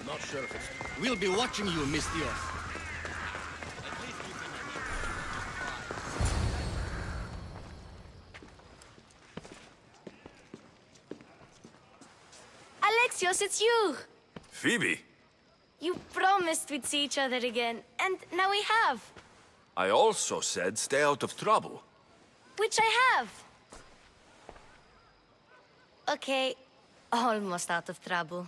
Not sure if it's... We'll be watching you, Miss Dios. Alexios, it's you! Phoebe? You promised we'd see each other again, and now we have. I also said stay out of trouble. Which I have. Okay, almost out of trouble.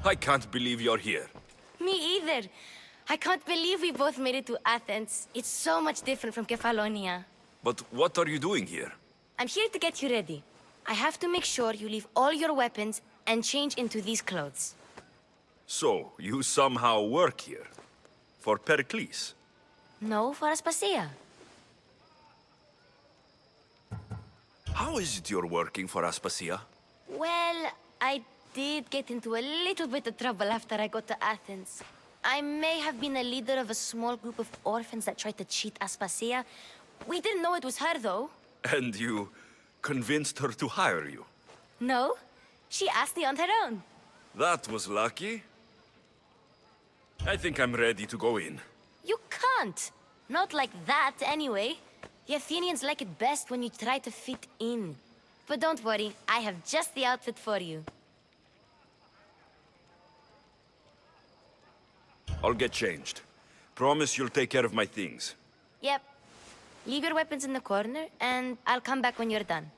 I can't believe you're here. Me either. I can't believe we both made it to Athens. It's so much different from Kefalonia. But what are you doing here? I'm here to get you ready. I have to make sure you leave all your weapons and change into these clothes. So, you somehow work here? For Pericles? No, for ASPASIA. How is it you're working for ASPASIA? Well, I did get into a little bit of trouble after I got to Athens. I may have been a leader of a small group of orphans that tried to cheat ASPASIA. We didn't know it was her, though. And you convinced her to hire you? No, she asked me on her own. That was lucky. I think I'm ready to go in. You can't. Not like that, anyway. The Athenians like it best when you try to fit in. But don't worry, I have just the outfit for you. I'll get changed. Promise you'll take care of my things. Yep. Leave your weapons in the corner, and I'll come back when you're done.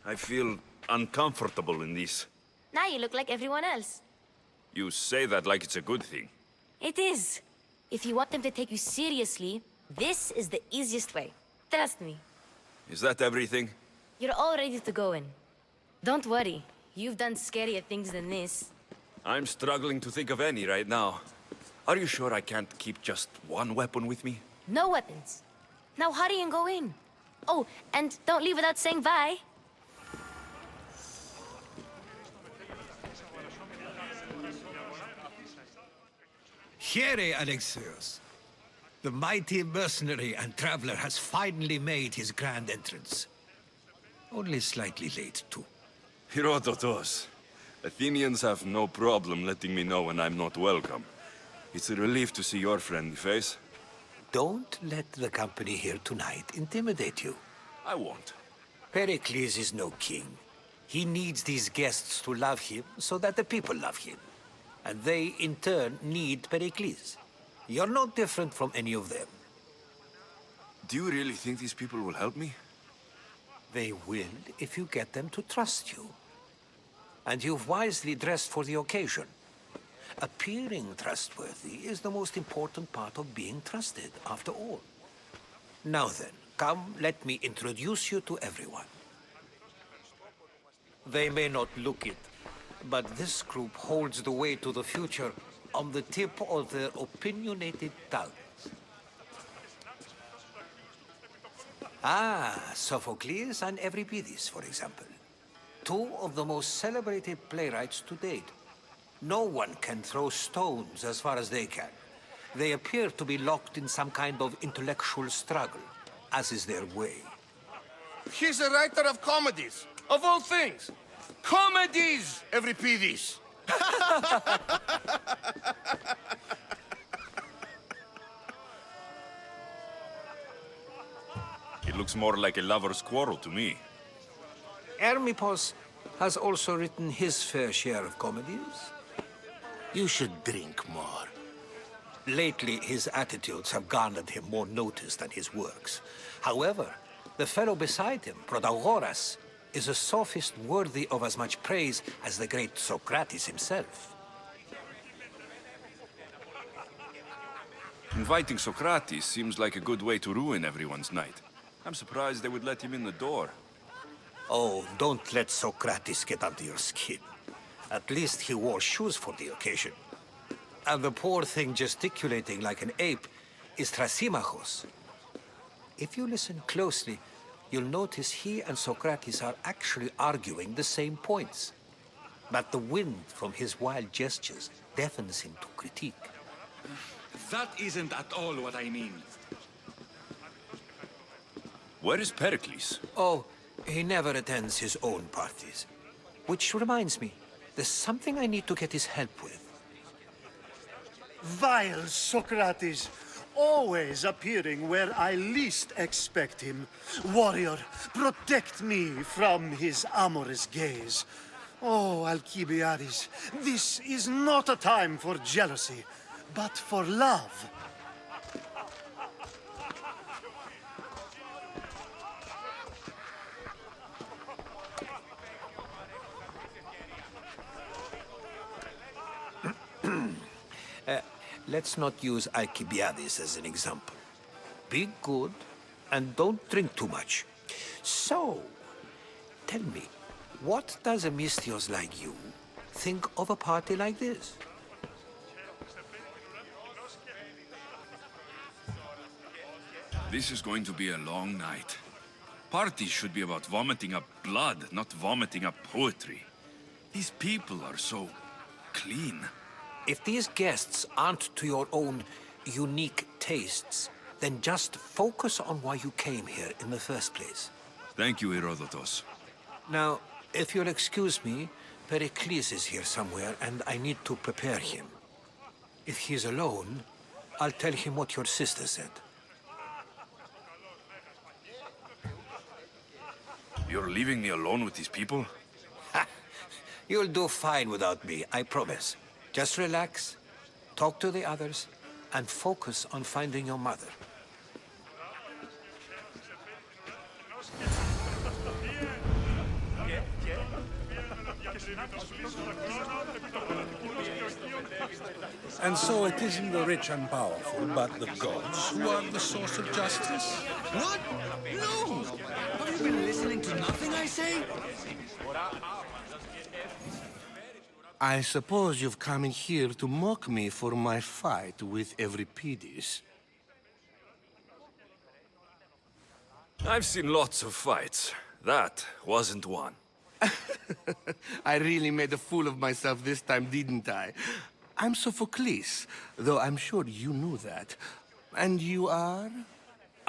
I feel uncomfortable in this. Now you look like everyone else. You say that like it's a good thing. It is. If you want them to take you seriously, this is the easiest way. Trust me. Is that everything? You're all ready to go in. Don't worry. You've done scarier things than this. I'm struggling to think of any right now. Are you sure I can't keep just one weapon with me? No weapons. Now hurry and go in. Oh, and don't leave without saying bye. Here, Alexios. The mighty mercenary and traveler has finally made his grand entrance. Only slightly late, too. Herodotos. Athenians have no problem letting me know when I'm not welcome. It's a relief to see your friendly face. Don't let the company here tonight intimidate you. I won't. Pericles is no king. He needs these guests to love him so that the people love him. And they, in turn, need Pericles. You're no different from any of them. Do you really think these people will help me? They will if you get them to trust you. And you've wisely dressed for the occasion. Appearing trustworthy is the most important part of being trusted, after all. Now then, come, let me introduce you to everyone. They may not look it, but this group holds the way to the future on the tip of their opinionated tongues. Ah, Sophocles and Euripides, for example. Two of the most celebrated playwrights to date. No one can throw stones as far as they can. They appear to be locked in some kind of intellectual struggle, as is their way. He's a writer of comedies, of all things. Comedies, Euripides! It looks more like a lover's quarrel to me. Hermippos has also written his fair share of comedies. You should drink more. Lately, his attitudes have garnered him more notice than his works. However, the fellow beside him, Protagoras, is a sophist worthy of as much praise as the great Socrates himself. Inviting Socrates seems like a good way to ruin everyone's night. I'm surprised they would let him in the door. Oh, don't let Socrates get under your skin. At least he wore shoes for the occasion. And the poor thing gesticulating like an ape is Thrasymachos. If you listen closely, you'll notice he and Socrates are actually arguing the same points. But the wind from his wild gestures deafens him to critique. That isn't at all what I mean. Where is Pericles? Oh, he never attends his own parties. Which reminds me, there's something I need to get his help with. Vile Socrates, always appearing where I least expect him. Warrior, protect me from his amorous gaze. Oh, Alcibiades, this is not a time for jealousy, but for love. Let's not use Alcibiades as an example. Be good and don't drink too much. So, tell me, what does a Misthios like you think of a party like this? This is going to be a long night. Parties should be about vomiting up blood, not vomiting up poetry. These people are so clean. If these guests aren't to your own unique tastes, then just focus on why you came here in the first place. Thank you, Herodotus. Now, if you'll excuse me, Pericles is here somewhere, and I need to prepare him. If he's alone, I'll tell him what your sister said. You're leaving me alone with these people? You'll do fine without me, I promise. Just relax, talk to the others, and focus on finding your mother. And so it isn't the rich and powerful, but the gods who are the source of justice? What? No! Have you been listening to nothing I say? I suppose you've come in here to mock me for my fight with Euripides. I've seen lots of fights. That wasn't one. I really made a fool of myself this time, didn't I? I'm Sophocles, though I'm sure you knew that. And you are?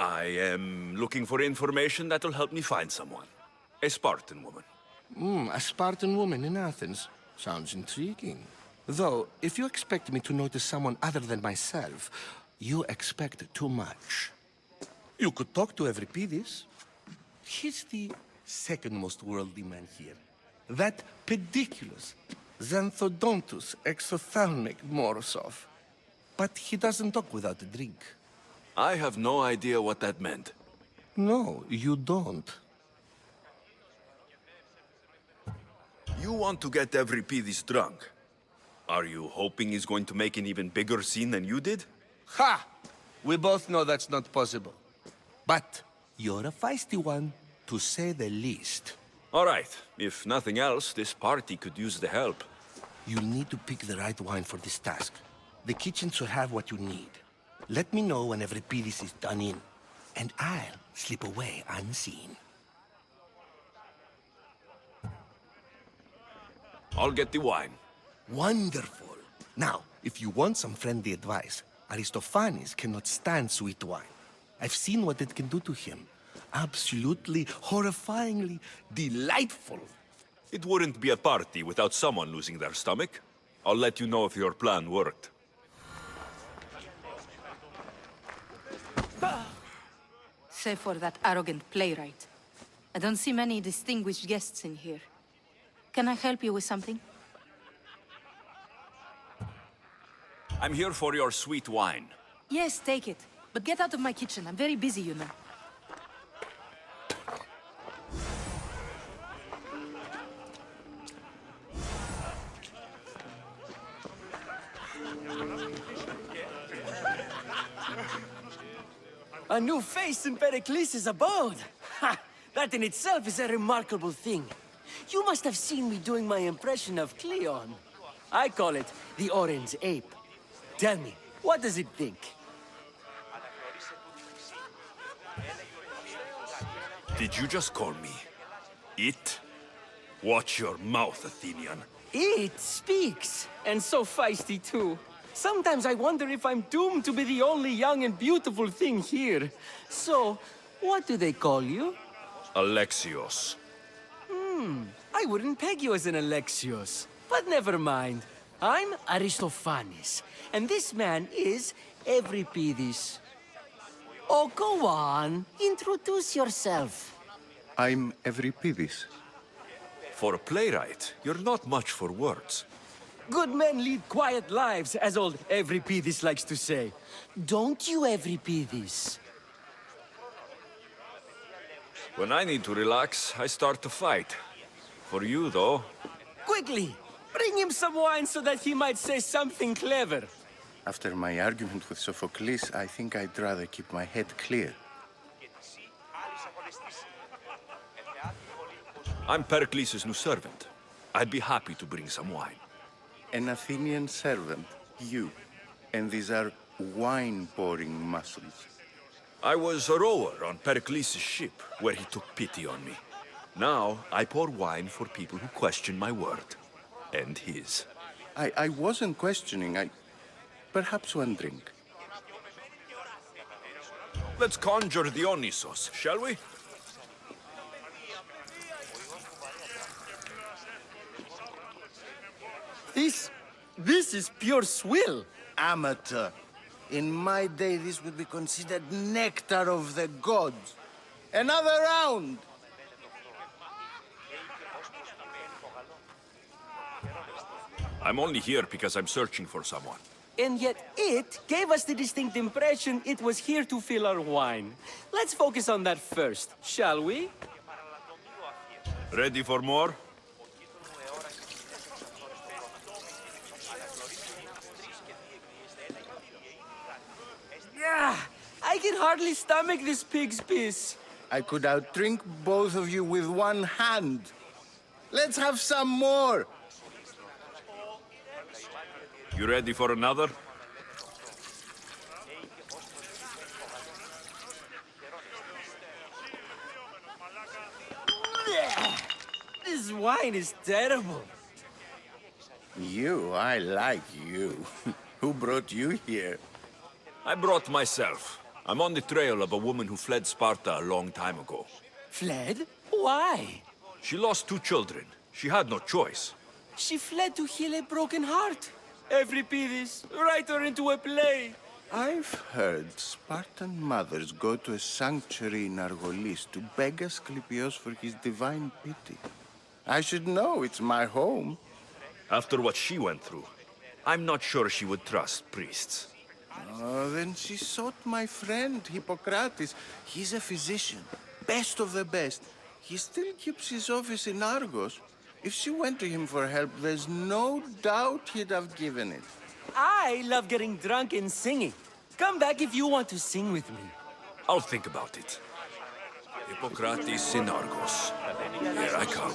I am looking for information that'll help me find someone. A Spartan woman. A Spartan woman in Athens. Sounds intriguing. Though, if you expect me to notice someone other than myself, you expect too much. You could talk to Euripides. He's the second most worldly man here. That pediculous Xanthodontus exophthalmic Morosov. But he doesn't talk without a drink. I have no idea what that meant. No, you don't. You want to get Euripides drunk. Are you hoping he's going to make an even bigger scene than you did? Ha! We both know that's not possible. But you're a feisty one, to say the least. All right. If nothing else, this party could use the help. You'll need to pick the right wine for this task. The kitchen should have what you need. Let me know when Euripides is done in, and I'll slip away unseen. I'll get the wine. Wonderful. Now, if you want some friendly advice, Aristophanes cannot stand sweet wine. I've seen what it can do to him. Absolutely, horrifyingly delightful. It wouldn't be a party without someone losing their stomach. I'll let you know if your plan worked. Save for that arrogant playwright. I don't see many distinguished guests in here. Can I help you with something? I'm here for your sweet wine. Yes, take it. But get out of my kitchen. I'm very busy, you know. A new face in Pericles' abode! Ha! That in itself is a remarkable thing. You must have seen me doing my impression of Cleon. I call it the Orange Ape. Tell me, what does it think? Did you just call me it? Watch your mouth, Athenian. It speaks, and so feisty too. Sometimes I wonder if I'm doomed to be the only young and beautiful thing here. So, what do they call you? Alexios. I wouldn't peg you as an Alexios. But never mind. I'm Aristophanes, and this man is Euripides. Oh, go on. Introduce yourself. I'm Euripides. For a playwright, you're not much for words. Good men lead quiet lives, as old Euripides likes to say. Don't you, Euripides? When I need to relax, I start to fight. For you, though, Quickly! Bring him some wine so that he might say something clever. After my argument with Sophocles, I think I'd rather keep my head clear. I'm Pericles' new servant. I'd be happy to bring some wine. An Athenian servant, you, and these are wine-pouring muscles. I was a rower on Pericles' ship, where he took pity on me. Now, I pour wine for people who question my word. And his. I wasn't questioning, perhaps one drink. Let's conjure Dionysos, shall we? This is pure swill. Amateur. In my day, this would be considered nectar of the gods. Another round! I'm only here because I'm searching for someone. And yet it gave us the distinct impression it was here to fill our wine. Let's focus on that first, shall we? Ready for more? Yeah, I can hardly stomach this pig's piss. I could outdrink both of you with one hand. Let's have some more! You ready for another? This wine is terrible. You, I like you. Who brought you here? I brought myself. I'm on the trail of a woman who fled Sparta a long time ago. Fled? Why? She lost 2 children. She had no choice. She fled to heal a broken heart. Euripides, write her into a play. I've heard Spartan mothers go to a sanctuary in Argolis to beg Asclepios for his divine pity. I should know, it's my home. After what she went through, I'm not sure she would trust priests. Oh, then she sought my friend, Hippocrates. He's a physician, best of the best. He still keeps his office in Argos. If she went to him for help, there's no doubt he'd have given it. I love getting drunk and singing. Come back if you want to sing with me. I'll think about it. Hippocrates in Argos. Here I come.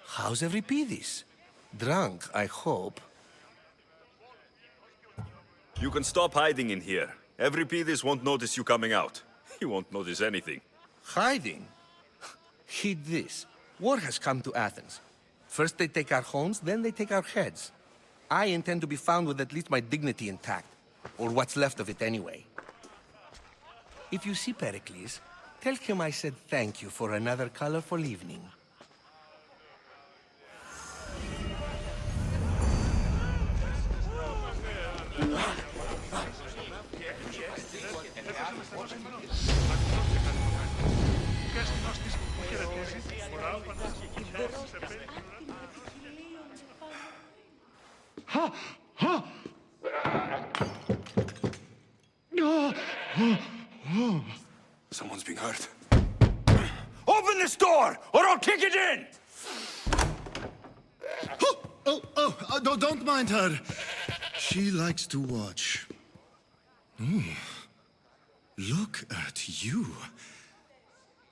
How's Euripides? Drunk, I hope. You can stop hiding in here. Euripides won't notice you coming out. He won't notice anything. Hiding? Heed this. War has come to Athens. First they take our homes, then they take our heads. I intend to be found with at least my dignity intact. Or what's left of it anyway. If you see Pericles, tell him I said thank you for another colorful evening. Someone's being hurt. Open this door, or I'll kick it in! Don't mind her. She likes to watch. Look at you.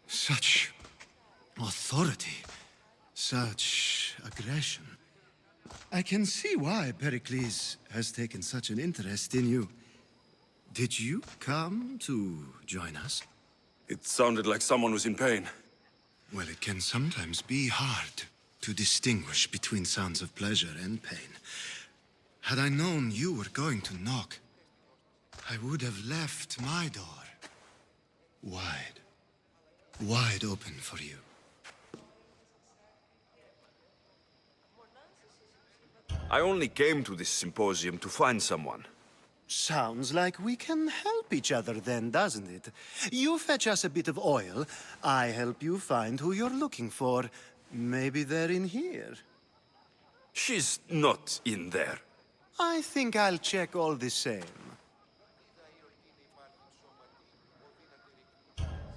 Such authority. Such aggression. I can see why Pericles has taken such an interest in you. Did you come to join us? It sounded like someone was in pain. Well, it can sometimes be hard to distinguish between sounds of pleasure and pain. Had I known you were going to knock, I would have left my door wide open for you. I only came to this symposium to find someone. Sounds like we can help each other then, doesn't it? You fetch us a bit of oil, I help you find who you're looking for. Maybe they're in here. She's not in there. I think I'll check all the same.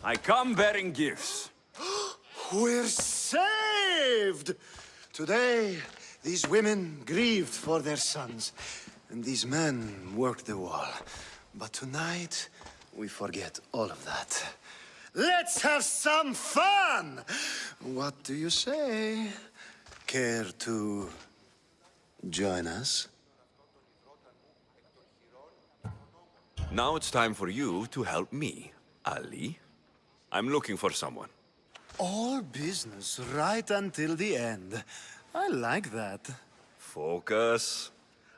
I come bearing gifts. We're saved! Today, these women grieved for their sons, and these men worked the wall. But tonight, we forget all of that. Let's have some fun! What do you say? Care to join us? Now it's time for you to help me, Ali. I'm looking for someone. All business right until the end. I like that. Focus.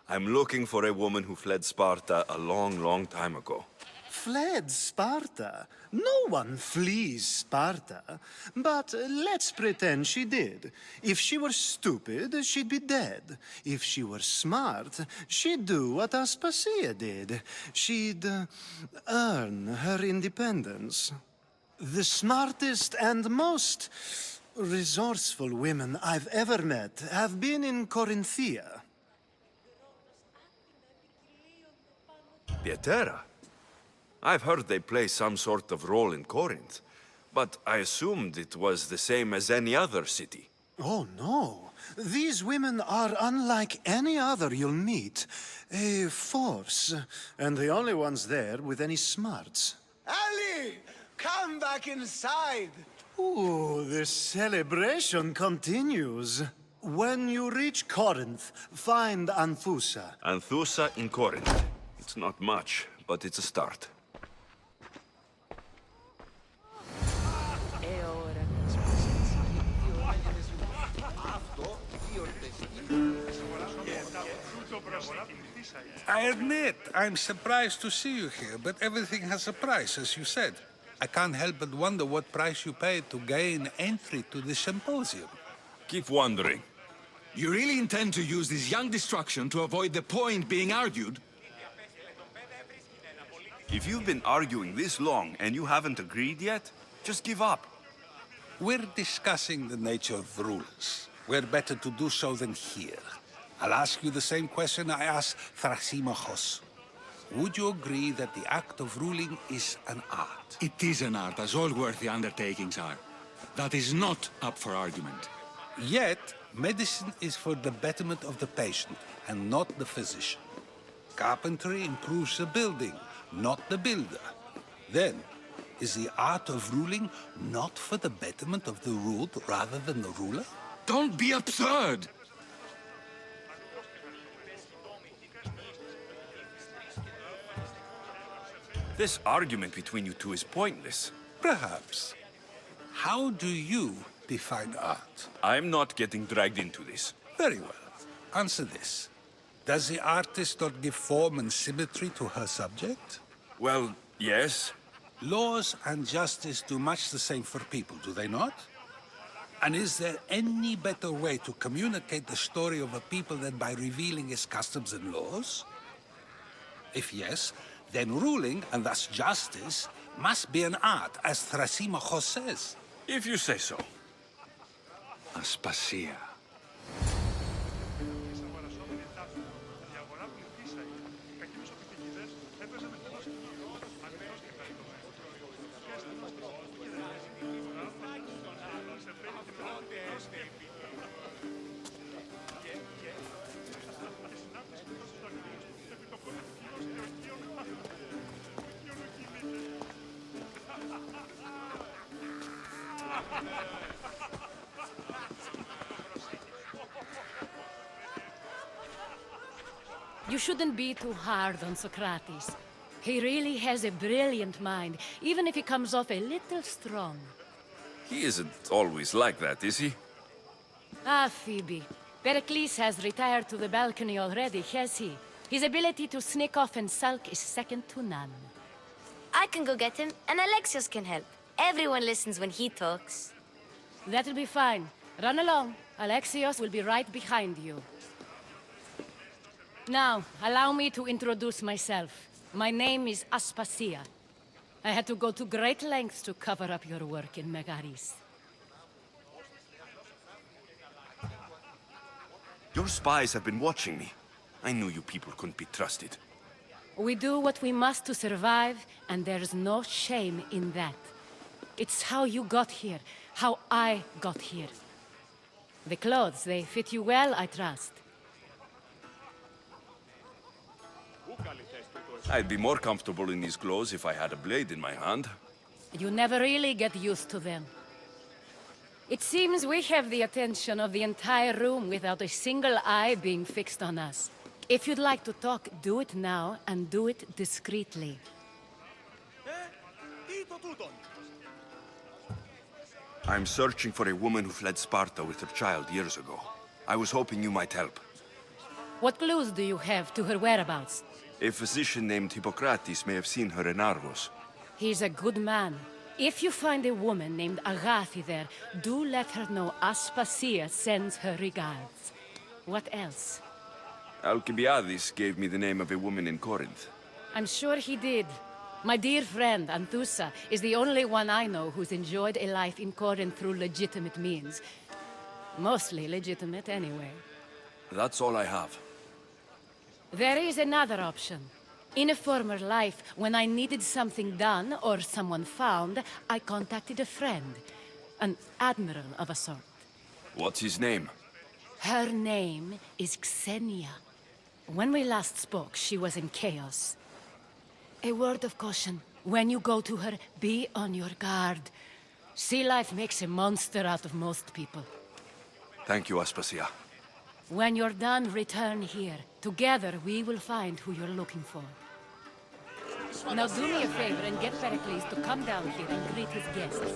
I'm looking for a woman who fled Sparta a long, long time ago. Fled Sparta? No one flees Sparta. But let's pretend she did. If she were stupid, she'd be dead. If she were smart, she'd do what ASPASIA did. She'd earn her independence. The smartest and most resourceful women I've ever met have been in Corinthia. Pietera? I've heard they play some sort of role in Corinth, but I assumed it was the same as any other city. Oh, no. These women are unlike any other you'll meet. A force, and the only ones there with any smarts. Ali! Come back inside! Ooh, the celebration continues. When you reach Corinth, find Anthusa. Anthusa in Corinth. It's not much, but it's a start. I admit, I'm surprised to see you here, but everything has a price, as you said. I can't help but wonder what price you paid to gain entry to the symposium. Keep wondering. You really intend to use this young destruction to avoid the point being argued? If you've been arguing this long and you haven't agreed yet, just give up. We're discussing the nature of rulers. Where better to do so than here? I'll ask you the same question I asked Thrasymachos. Would you agree that the act of ruling is an art? It is an art, as all worthy undertakings are. That is not up for argument. Yet, medicine is for the betterment of the patient, and not the physician. Carpentry improves the building, not the builder. Then, is the art of ruling not for the betterment of the ruled rather than the ruler? Don't be absurd! This argument between you two is pointless. Perhaps. How do you define art? I'm not getting dragged into this. Very well. Answer this. Does the artist not give form and symmetry to her subject? Well, yes. Laws and justice do much the same for people, do they not? And is there any better way to communicate the story of a people than by revealing its customs and laws? If yes, then ruling, and thus justice, Must be an art, as Thrasymachos says. If you say so. ASPASIA. You shouldn't be too hard on Socrates. He really has a brilliant mind, even if he comes off a little strong. He isn't always like that, is he? Ah, Phoebe. Pericles has retired to the balcony already, has he? His ability to sneak off and sulk is second to none. I can go get him, and Alexios can help. Everyone listens when he talks. That'll be fine. Run along. Alexios will be right behind you. Now, allow me to introduce myself. My name is ASPASIA. I had to go to great lengths to cover up your work in Megaris. Your spies have been watching me. I knew you people couldn't be trusted. We do what we must to survive, and there's no shame in that. It's how you got here, how I got here. The clothes, they fit you well, I trust. I'd be more comfortable in these clothes if I had a blade in my hand. You never really get used to them. It seems we have the attention of the entire room without a single eye being fixed on us. If you'd like to talk, do it now, and do it discreetly. I'm searching for a woman who fled Sparta with her child years ago. I was hoping you might help. What clues do you have to her whereabouts? A physician named Hippocrates may have seen her in Argos. He's a good man. If you find a woman named Agathi there, do let her know ASPASIA sends her regards. What else? Alcibiades gave me the name of a woman in Corinth. I'm sure he did. My dear friend, Anthusa, is the only one I know who's enjoyed a life in Corinth through legitimate means. Mostly legitimate, anyway. That's all I have. There is another option. In a former life, when I needed something done or someone found, I contacted a friend. An admiral of a sort. What's his name? Her name is Xenia. When we last spoke, she was in chaos. A word of caution. When you go to her, be on your guard. Sea life makes a monster out of most people. Thank you, Aspasia. When you're done, return here. Together, we will find who you're looking for. Now do me a favor and get Pericles to come down here and greet his guests.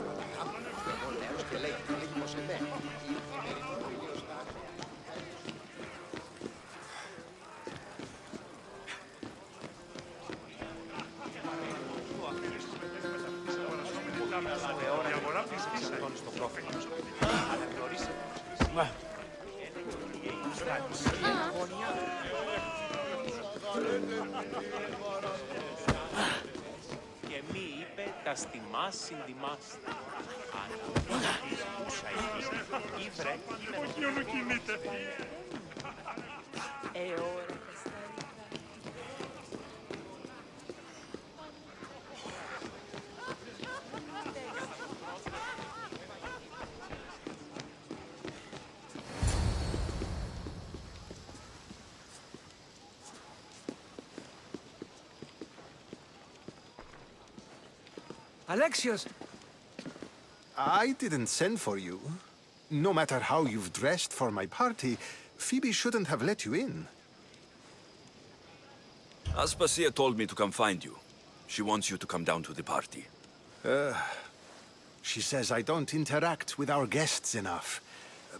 Και μη είπε τα στιμάς συντιμάστε. Ήβρε, κινείται. Alexios! I didn't send for you. No matter how you've dressed for my party, Phoebe shouldn't have let you in. Aspasia told me to come find you. She wants you to come down to the party. She says I don't interact with our guests enough.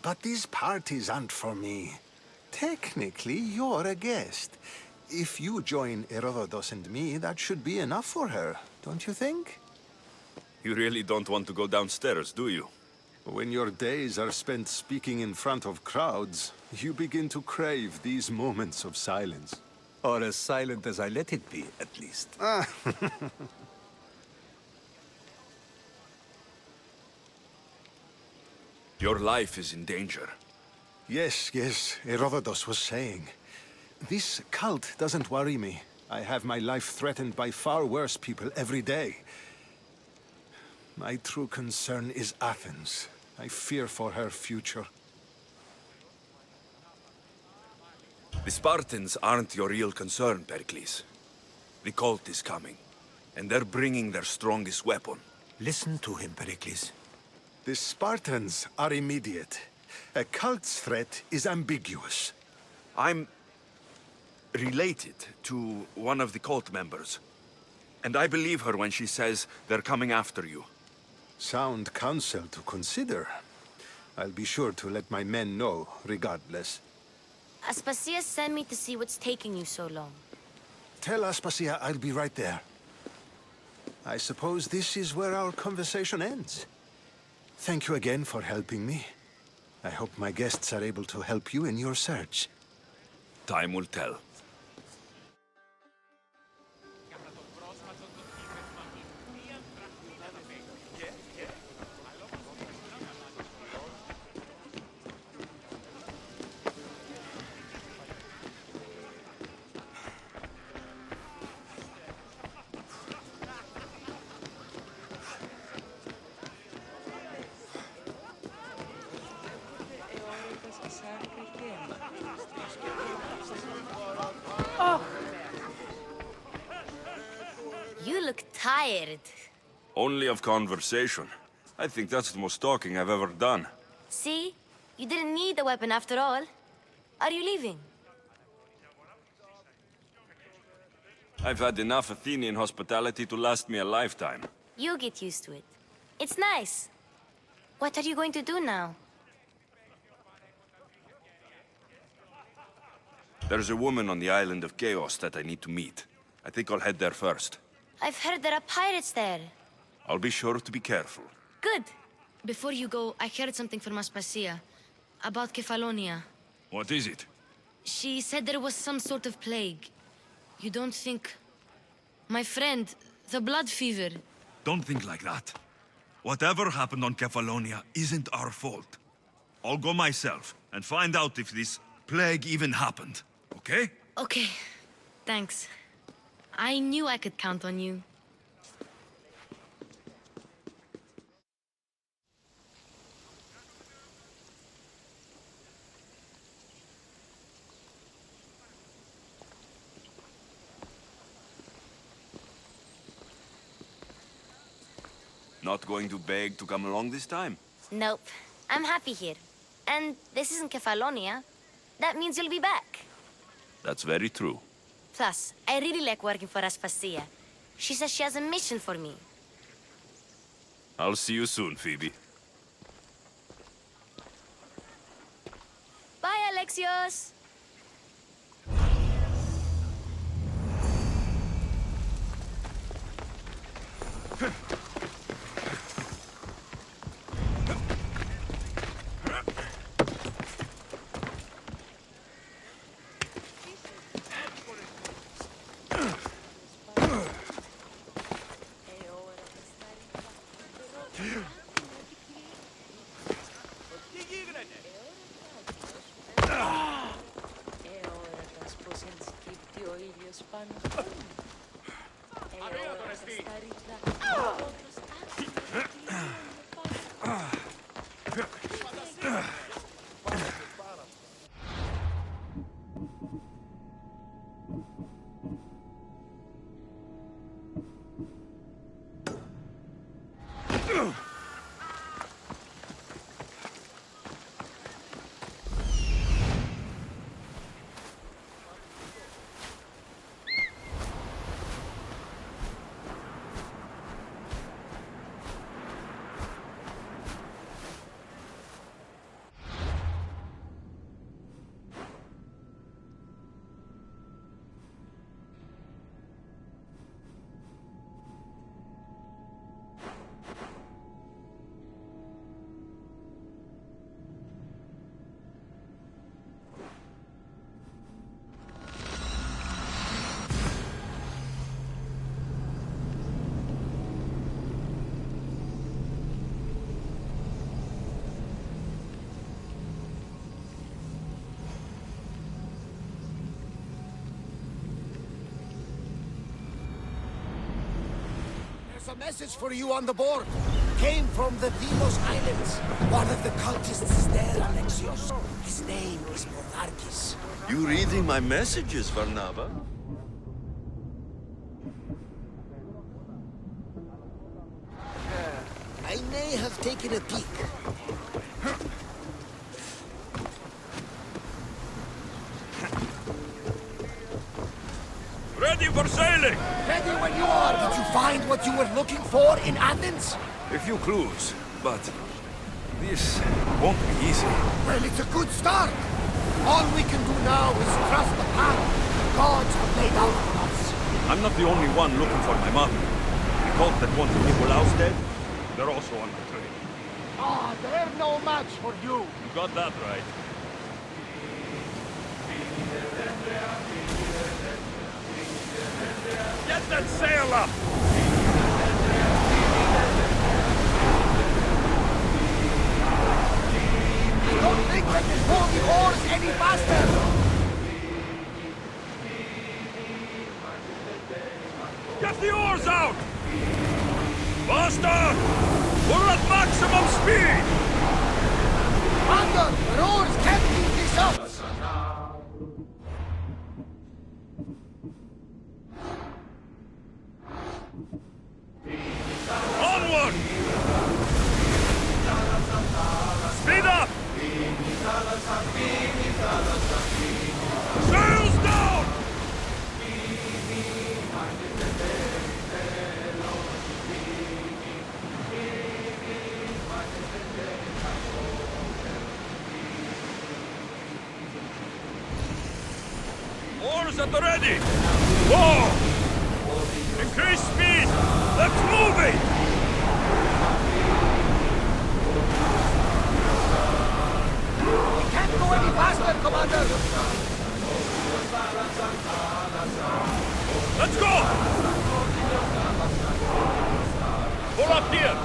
But these parties aren't for me. Technically, you're a guest. If you join Herodotus and me, that should be enough for her, don't you think? You really don't want to go downstairs, do you? When your days are spent speaking in front of crowds, you begin to crave these moments of silence. Or as silent as I let it be, at least. Your life is in danger. Yes, Herodotus was saying. This cult doesn't worry me. I have my life threatened by far worse people every day. My true concern is Athens. I fear for her future. The Spartans aren't your real concern, Pericles. The cult is coming, and they're bringing their strongest weapon. Listen to him, Pericles. The Spartans are immediate. A cult's threat is ambiguous. I'm related to one of the cult members. And I believe her when she says they're coming after you. Sound counsel to consider. I'll be sure to let my men know, regardless. Aspasia sent me to see what's taking you so long. Tell Aspasia I'll be right there. I suppose this is where our conversation ends. Thank you again for helping me. I hope my guests are able to help you in your search. Time will tell. You look tired. Only of conversation. I think that's the most talking I've ever done. See? You didn't need the weapon after all. Are you leaving? I've had enough Athenian hospitality to last me a lifetime. You get used to it. It's nice. What are you going to do now? There's a woman on the island of Chaos that I need to meet. I think I'll head there first. I've heard there are pirates there. I'll be sure to be careful. Good. Before you go, I heard something from Aspasia about Kefalonia. What is it? She said there was some sort of plague. You don't think... My friend, the blood fever. Don't think like that. Whatever happened on Kefalonia isn't our fault. I'll go myself and find out if this plague even happened, okay? Okay, thanks. I knew I could count on you. Not going to beg to come along this time? Nope. I'm happy here. And this isn't Kefalonia. That means you'll be back. That's very true. Plus, I really like working for Aspasia. She says she has a mission for me. I'll see you soon, Phoebe. Bye, Alexios! a message for you on the board. Came from the Deimos Islands. One of the cultists is there, Alexios. His name is Monarchis. You reading my messages, Varnava? I may have taken a peek. Ready for sailing! Ready when you are! Did you find what you were looking for in Athens? A few clues, but this won't be easy. Well, it's a good start. All we can do now is trust the path the gods have laid out for us. I'm not the only one looking for my mother. The cult that wanted Nicolaus dead, they're also on the trail. Ah, they're no match for you. You got that right. Get that sail up! Don't think we can pull the oars any faster. Get the oars out! Faster! We're at maximum speed! Commander, the oars can't keep this up. Onward! Speed up! Sails down! Oars at the ready! Whoa! Increase speed! Let's move it! We can't go any faster, Commander. Let's go! Pull up here!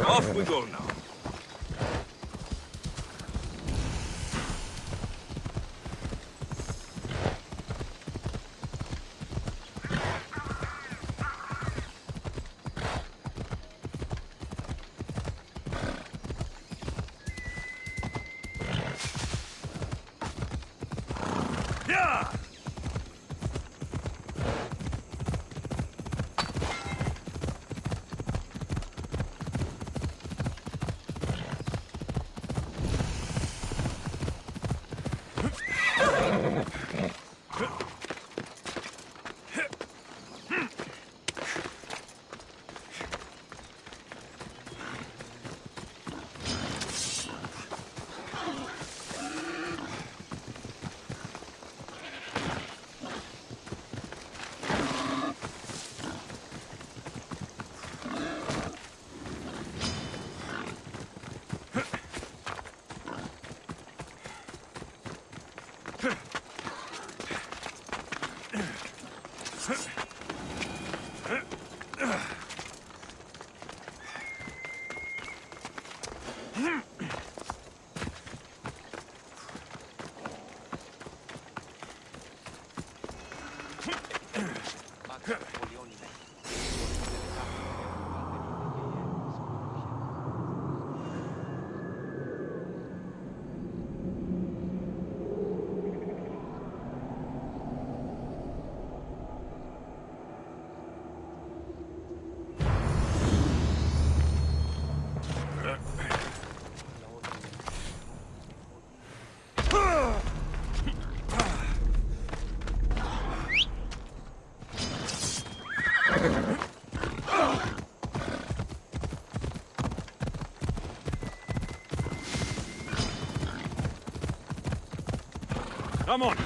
Off we go now. Yeah! Come on.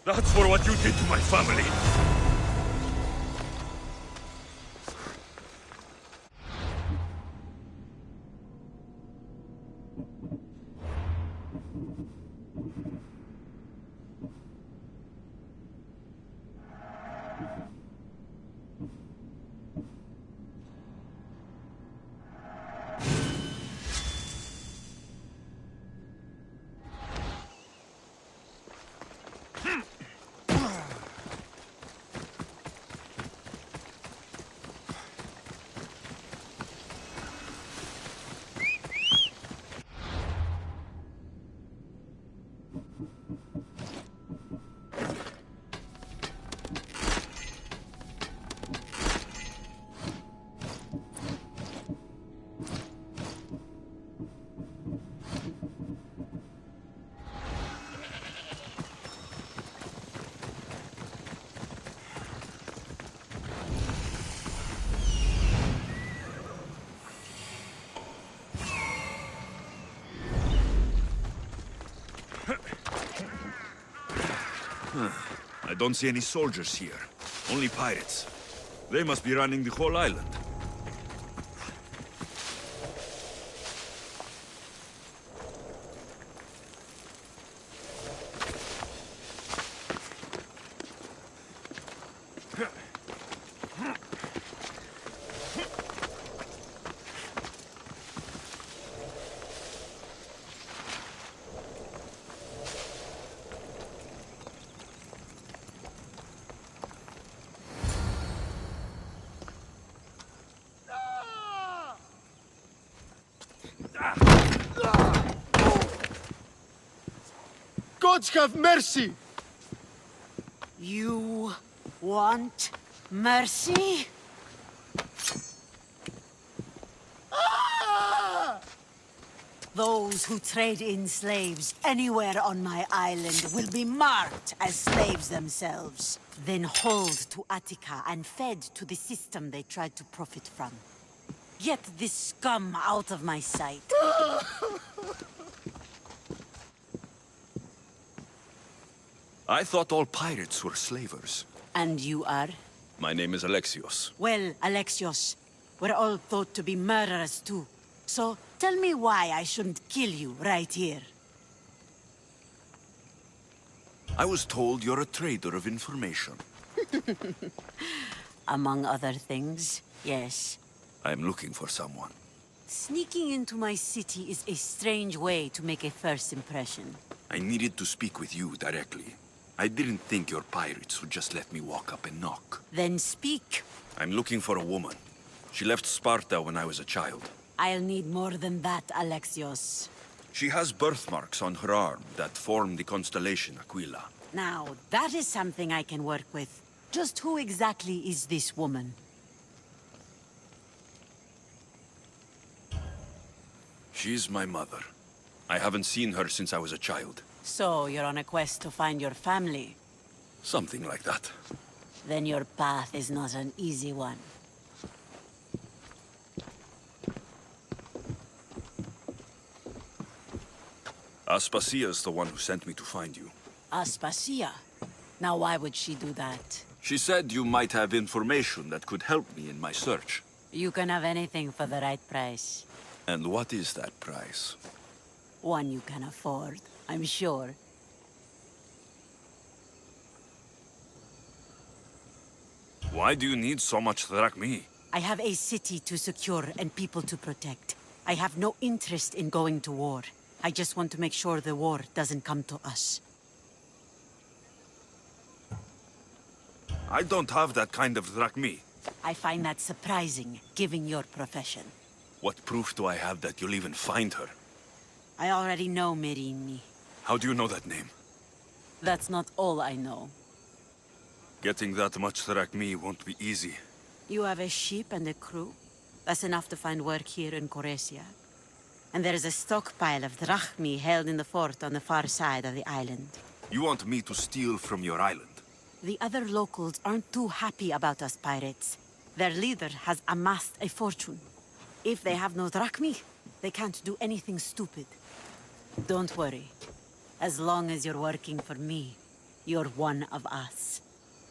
That's for what you did to my family. I don't see any soldiers here. Only pirates. They must be running the whole island. Gods have mercy! You want mercy? Those who trade in slaves anywhere on my island will be marked as slaves themselves, then hauled to Attica and fed to the system they tried to profit from. Get this scum out of my sight. I thought all pirates were slavers. And you are? My name is Alexios. Well, Alexios, we're all thought to be murderers too. So, tell me why I shouldn't kill you right here. I was told you're a trader of information. Among other things, yes. I'm looking for someone. Sneaking into my city is a strange way to make a first impression. I needed to speak with you directly. I didn't think your pirates would just let me walk up and knock. Then speak. I'm looking for a woman. She left Sparta when I was a child. I'll need more than that, Alexios. She has birthmarks on her arm that form the constellation Aquila. Now, that is something I can work with. Just who exactly is this woman? She's my mother. I haven't seen her since I was a child. So, you're on a quest to find your family? Something like that. Then your path is not an easy one. Aspasia's the one who sent me to find you. Aspasia? Now why would she do that? She said you might have information that could help me in my search. You can have anything for the right price. And what is that price? One you can afford, I'm sure. Why do you need so much drachmi? I have a city to secure and people to protect. I have no interest in going to war. I just want to make sure the war doesn't come to us. I don't have that kind of drachmi. I find that surprising, given your profession. What proof do I have that you'll even find her? I already know Merini. How do you know that name? That's not all I know. Getting that much drachmi won't be easy. You have a ship and a crew? That's enough to find work here in Corsair. And there is a stockpile of drachmi held in the fort on the far side of the island. You want me to steal from your island? The other locals aren't too happy about us pirates. Their leader has amassed a fortune. If they have no drachmi, they can't do anything stupid. Don't worry. As long as you're working for me, you're one of us.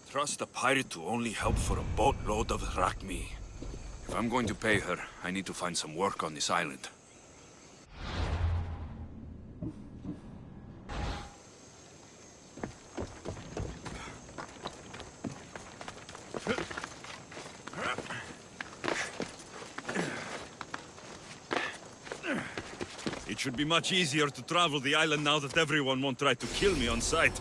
Trust a pirate to only help for a boatload of drachmi. If I'm going to pay her, I need to find some work on this island. It should be much easier to travel the island now that everyone won't try to kill me on sight.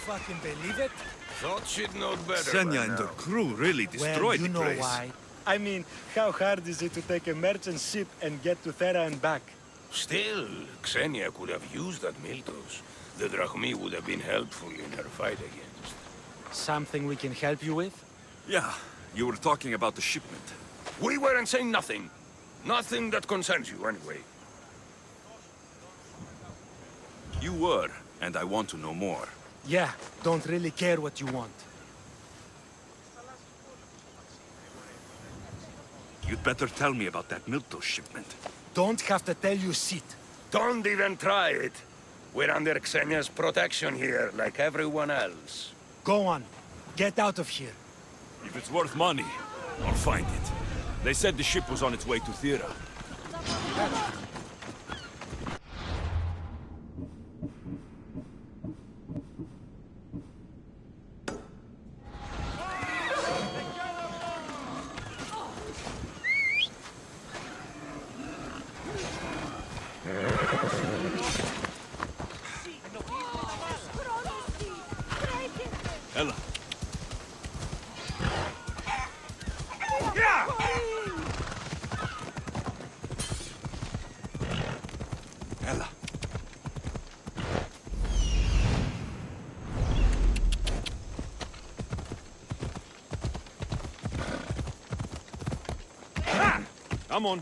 Fucking believe it? Thought she'd know better. Xenia and her crew really destroyed you the know place. why. I mean, how hard is it to take a merchant ship and get to Thera and back? Still, Xenia could have used that Miltos. The drachmi would have been helpful in her fight against. Something we can help you with? Yeah, you were talking about the shipment. We weren't saying nothing. Nothing that concerns you, anyway. You were, and I want to know more. Yeah, don't really care what you want. You'd better tell me about that Miltos shipment. Don't have to tell you shit. Don't even try it. We're under Xenia's protection here, like everyone else. Go on. Get out of here. If it's worth money, I'll find it. They said the ship was on its way to Thera. Ella. Ella. Come on.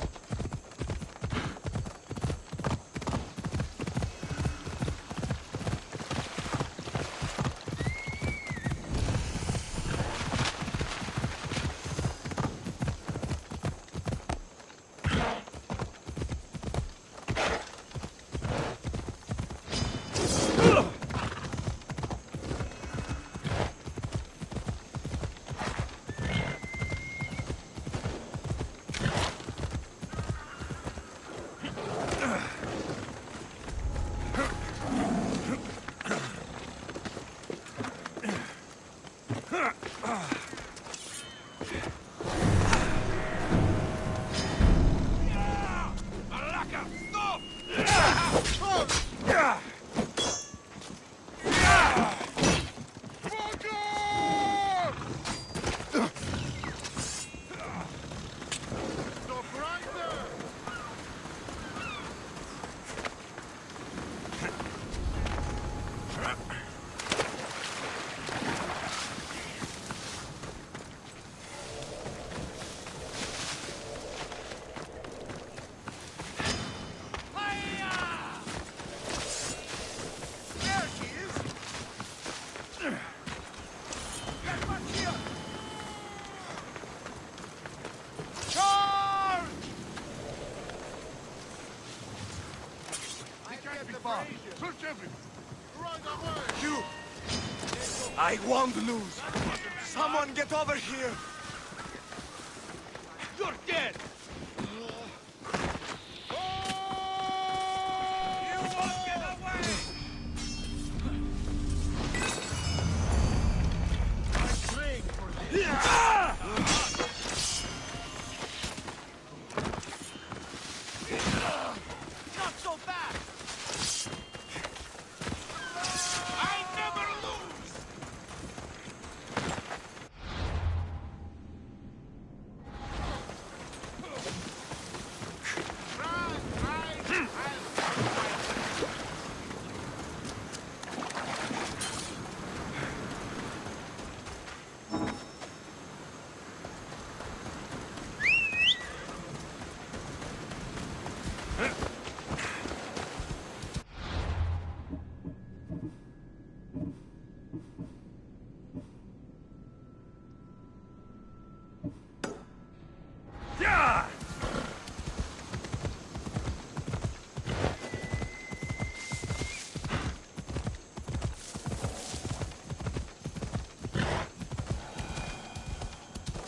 You! I won't lose! Someone get over here! You're dead!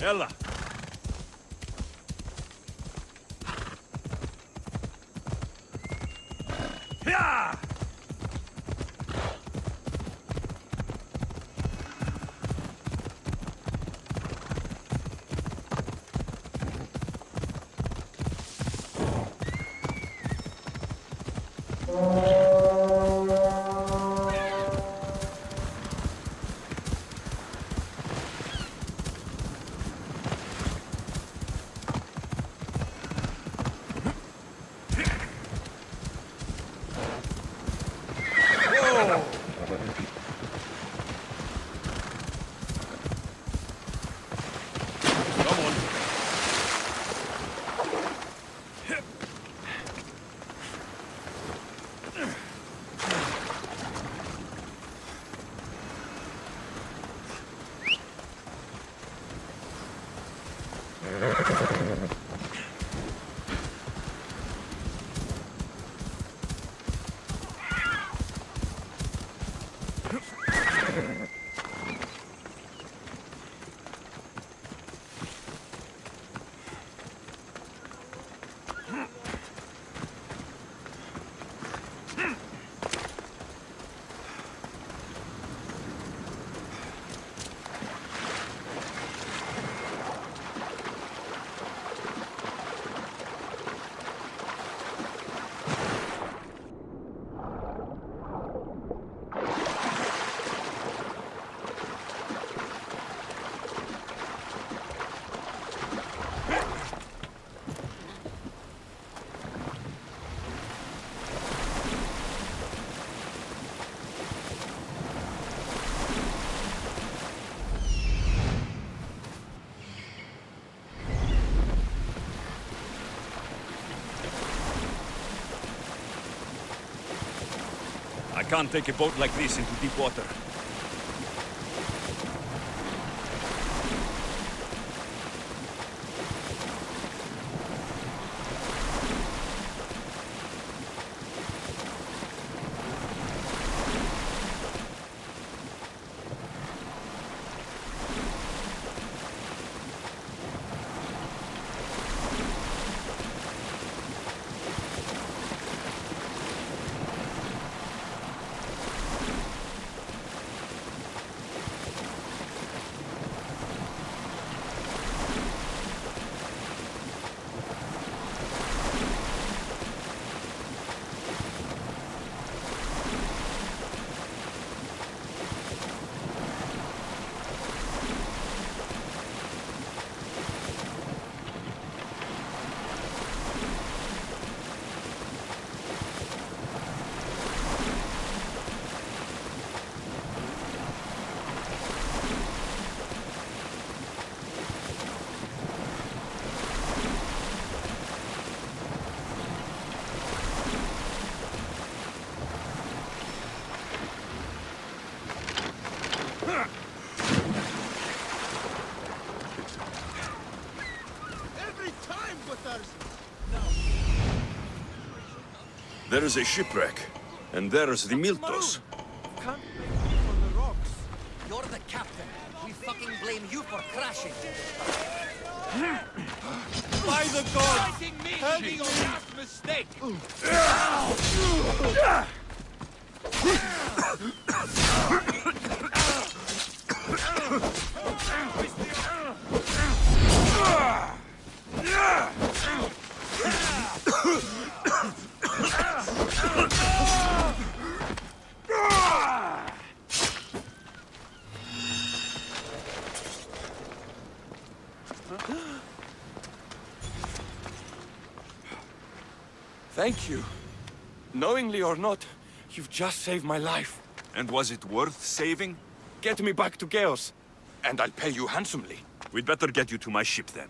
Ella! Yeah! I can't take a boat like this into deep water. There is a shipwreck, and there's the Miltos. Can't blame you for the rocks. You're the captain. We fucking blame you for crashing. By the gods! Help me on that mistake! Thank you. Knowingly or not, you've just saved my life. And was it worth saving? Get me back to Chaos, and I'll pay you handsomely. We'd better get you to my ship then.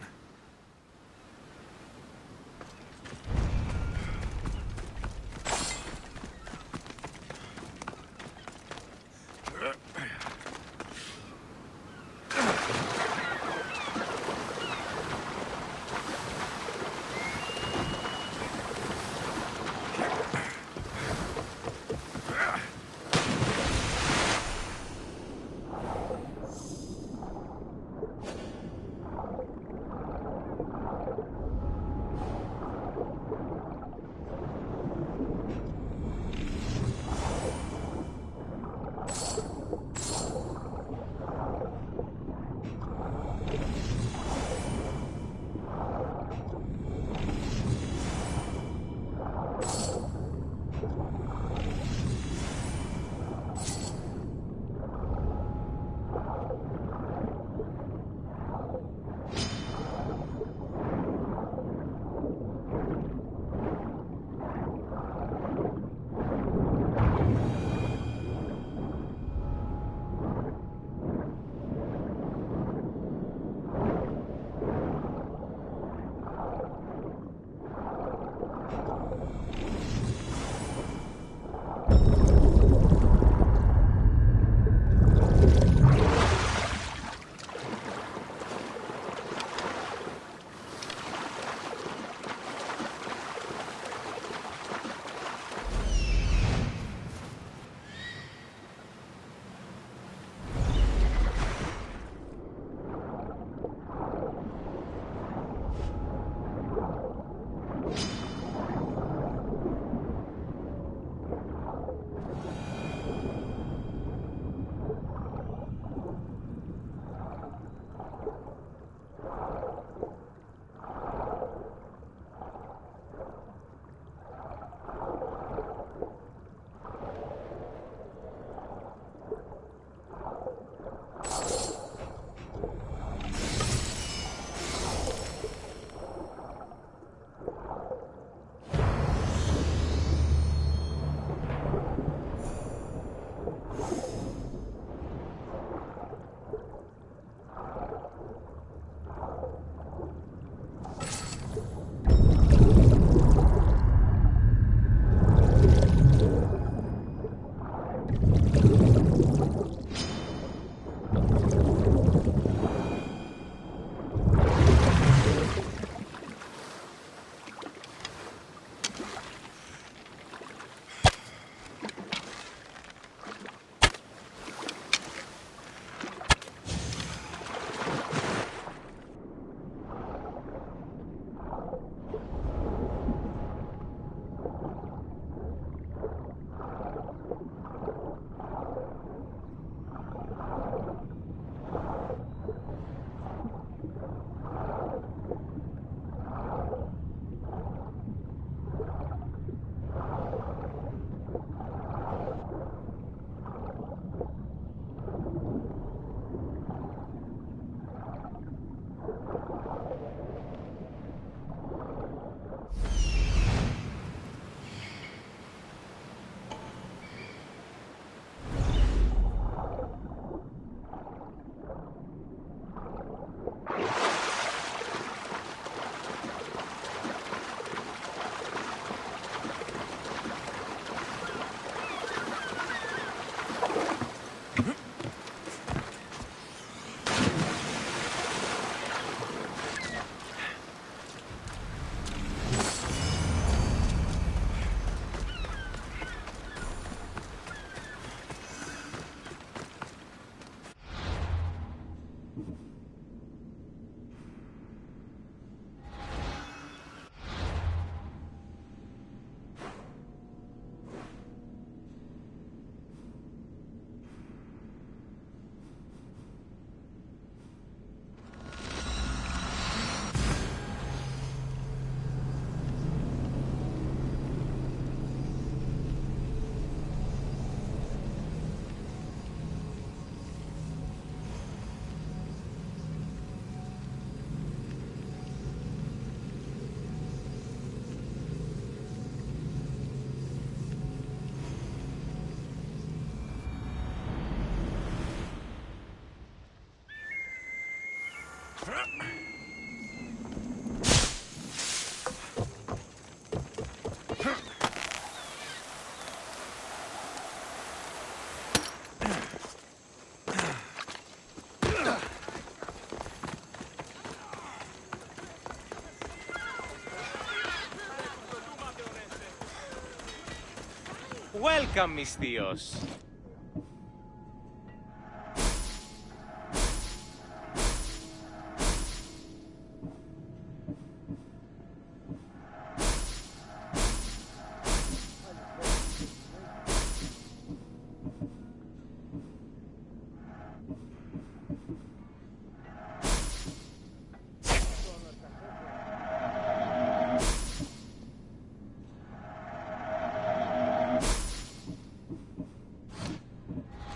Welcome, mis tíos.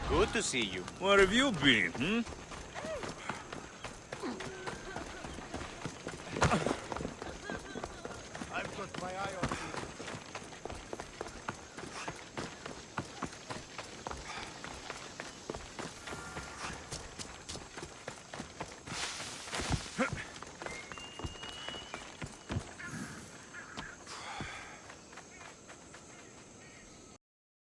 Good to see you. Where have you been,